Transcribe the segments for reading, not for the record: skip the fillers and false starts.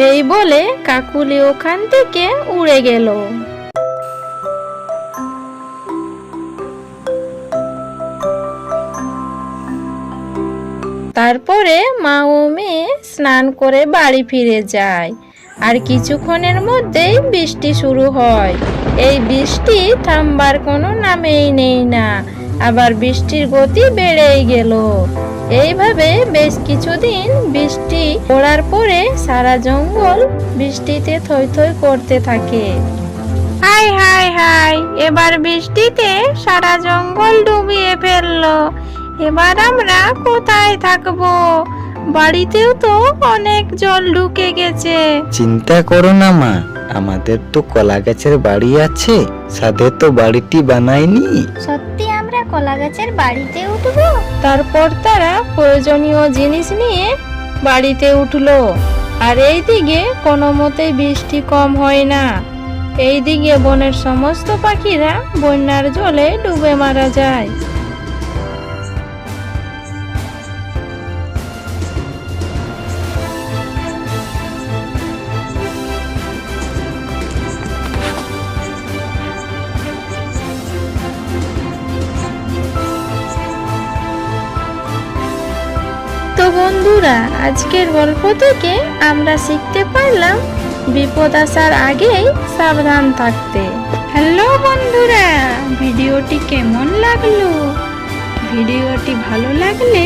এই বলে কাকুলি ওখান থেকে উড়ে গেল। তারপরে মা ও মেয়ে স্নান করে বাড়ি ফিরে যায়। আর কিছুক্ষণের মধ্যেই বৃষ্টি শুরু হয়। এই বৃষ্টি থামবার কোনো নামেই নেই না, আবার বৃষ্টির গতি বেড়েই গেল। এইভাবে বেশ কিছুদিন বৃষ্টি পড়ার পরে সারা জঙ্গল বৃষ্টিতে থই থই করতে থাকে। হায় হায় হায়, এবার বৃষ্টিতে সারা জঙ্গল ডুবিয়ে ফেললো। এবার আমরা কোথায় থাকবো? বাড়িতেও তো অনেক জল ঢুকে গেছে। চিন্তা করো না মা, আমাদের তো কলা গাছের বাড়ি আছে, সাধে তো বাড়িটি বানায়নি। সত্যি আমরা কলা গাছের বাড়িতে উঠবো? তারপর তারা প্রয়োজনীয় জিনিস নিয়ে বাড়িতে উঠলো। আর এইদিকে কোনো মতেই বৃষ্টি কম হয় না। এইদিকে বনের সমস্ত পাখিরা বন্যার জলে ডুবে মারা যায়। তো বন্ধুরা, আজকের গল্প থেকে আমরা শিখতে পারলাম বিপদ আসার আগেই সাবধান থাকতে। হ্যালো বন্ধুরা, ভিডিওটি কেমন লাগলো? ভিডিওটি ভালো লাগলে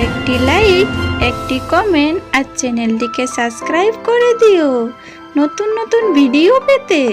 একটি লাইক, একটি কমেন্ট আর চ্যানেলটিকে সাবস্ক্রাইব করে দিও নতুন নতুন ভিডিও পেতে।